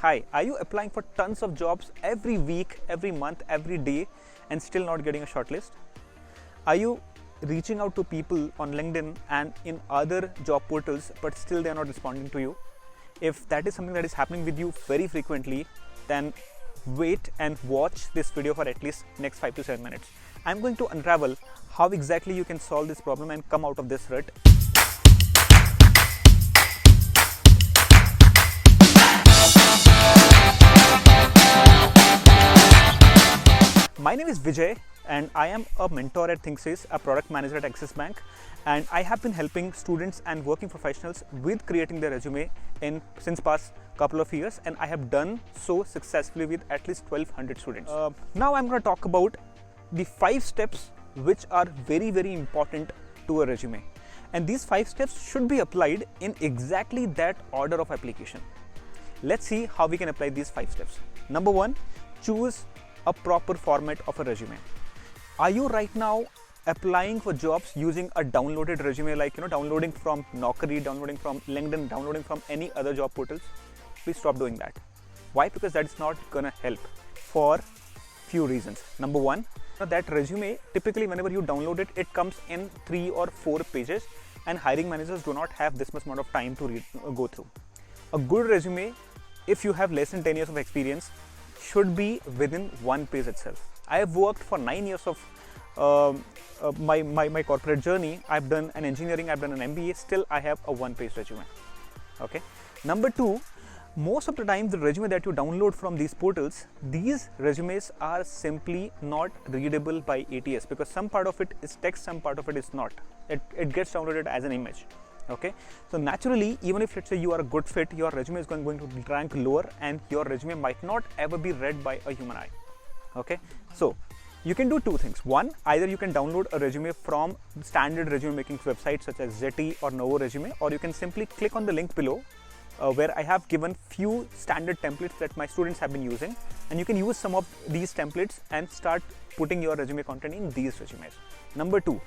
Hi, are you applying for tons of jobs every week, every month, every day and still not getting a shortlist? Are you reaching out to people on LinkedIn and in other job portals but still they are not responding to you? If that is something that is happening with you very frequently, then wait and watch this video for at least next 5 to 7 minutes. I'm going to unravel how exactly you can solve this problem and come out of this rut. My name is Vijay and I am a mentor at ThinkSys, a product manager at Axis Bank, and I have been helping students and working professionals with creating their resume since past couple of years, and I have done so successfully with at least 1200 students. Now I'm going to talk about the 5 steps which are very important to a resume, and these 5 steps should be applied in exactly that order of application. Let's see how we can apply these 5 steps. Number 1, choose a proper format of a resume. Are you right now applying for jobs using a downloaded resume, like downloading from Naukri, downloading from LinkedIn, downloading from any other job portals? Please stop doing that. Why? Because that is not gonna help for few reasons. Number 1, that resume, typically whenever you download it, it comes in 3 or 4 pages, and hiring managers do not have this much amount of time to go through. A good resume, if you have less than 10 years of experience, should be within 1 page itself. I have worked for 9 years of my corporate journey. I've done an engineering, I've done an MBA, still I have a 1-page resume. Okay. Number 2, most of the time the resume that you download from these portals, these resumes are simply not readable by ATS, because some part of it is text, some part of it is not. It gets downloaded as an image. Okay, so naturally, even if let's say you are a good fit, your resume is going to rank lower and your resume might not ever be read by a human eye. Okay, so you can do 2 things. 1, either you can download a resume from standard resume making websites such as Zeti or Novo Resume, or you can simply click on the link below where I have given few standard templates that my students have been using, and you can use some of these templates and start putting your resume content in these resumes. Number 2,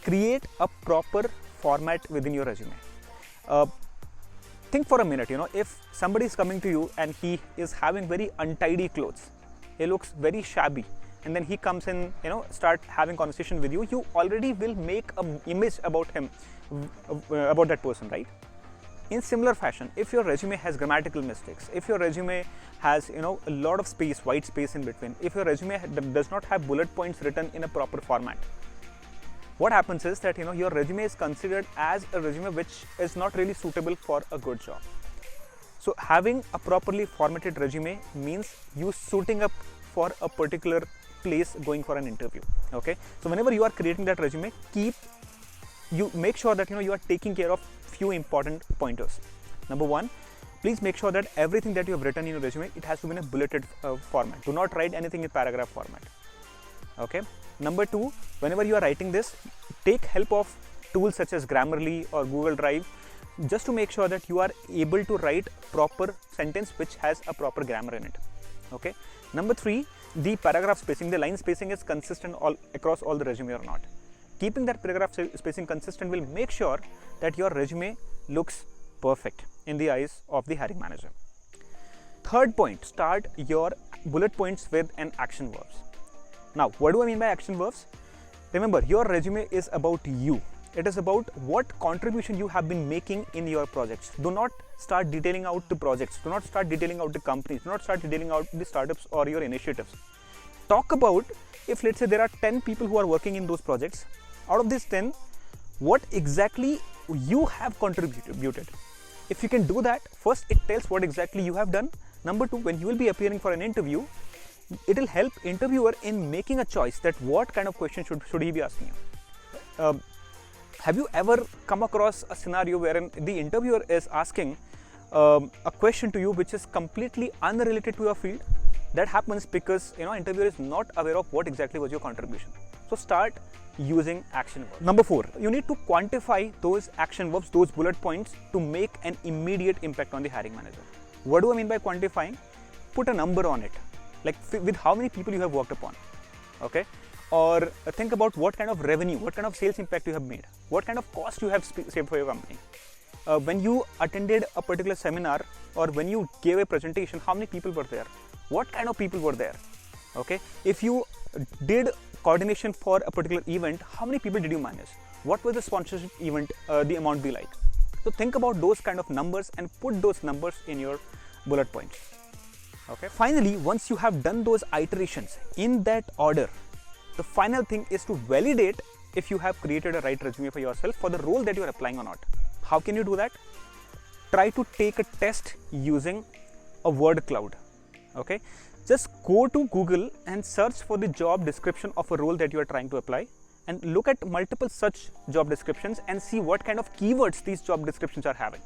create a proper format within your resume. Think for a minute, if somebody is coming to you and he is having very untidy clothes, he looks very shabby, and then he comes in, start having conversation with you, you already will make an image about him, about that person, right? In similar fashion, if your resume has grammatical mistakes, if your resume has a lot of space, white space in between, if your resume does not have bullet points written in a proper format, what happens is that your resume is considered as a resume which is not really suitable for a good job. So having a properly formatted resume means you suiting up for a particular place going for an interview. Okay, so whenever you are creating that resume, you make sure that you are taking care of few important pointers. Number 1, please make sure that everything that you have written in your resume, it has to be in a bulleted format. Do not write anything in paragraph format. Okay. Number 2, whenever you are writing this, take help of tools such as Grammarly or Google Drive, just to make sure that you are able to write proper sentence which has a proper grammar in it. Okay. Number 3, the paragraph spacing, the line spacing is consistent across all the resume or not. Keeping that paragraph spacing consistent will make sure that your resume looks perfect in the eyes of the hiring manager. Third point, start your bullet points with an action verbs. Now, what do I mean by action verbs? Remember, your resume is about you. It is about what contribution you have been making in your projects. Do not start detailing out the projects. Do not start detailing out the companies. Do not start detailing out the startups or your initiatives. Talk about, if let's say there are 10 people who are working in those projects, out of these 10, what exactly you have contributed. If you can do that, first it tells what exactly you have done. Number 2, when you will be appearing for an interview, it will help interviewer in making a choice that what kind of question should he be asking you. Have you ever come across a scenario wherein the interviewer is asking a question to you which is completely unrelated to your field? That happens because interviewer is not aware of what exactly was your contribution. So start using action verbs. Number 4, you need to quantify those action verbs, those bullet points, to make an immediate impact on the hiring manager. What do I mean by quantifying? Put a number on it, like with how many people you have worked upon. Okay, or think about what kind of revenue, what kind of sales impact you have made, what kind of cost you have saved for your company. when you attended a particular seminar or when you gave a presentation, how many people were there? What kind of people were there? Okay, if you did coordination for a particular event, how many people did you manage? What was the sponsorship event, the amount be like? So think about those kind of numbers and put those numbers in your bullet points. Okay, finally, once you have done those iterations in that order, the final thing is to validate if you have created a right resume for yourself for the role that you are applying or not. How can you do that? Try to take a test using a word cloud. Okay, just go to Google and search for the job description of a role that you are trying to apply, and look at multiple such job descriptions and see what kind of keywords these job descriptions are having,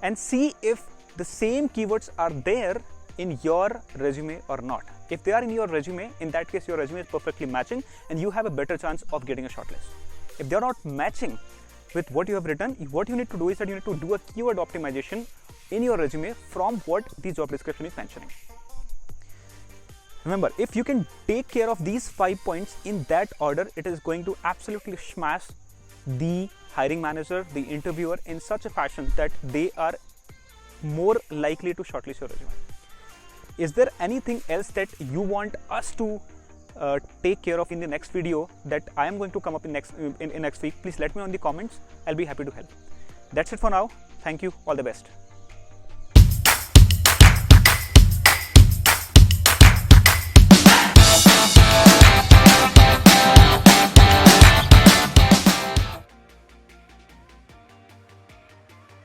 and see if the same keywords are there in your resume or not. If they are in your resume, in that case your resume is perfectly matching and you have a better chance of getting a shortlist. If they are not matching with what you have written, what you need to do is that you need to do a keyword optimization in your resume from what the job description is mentioning. Remember, if you can take care of these 5 points in that order, it is going to absolutely smash the hiring manager, the interviewer in such a fashion that they are more likely to shortlist your resume. Is there anything else that you want us to take care of in the next video that I am going to come up in next week? Please let me know in the comments. I'll be happy to help. That's it for now. Thank you. All the best.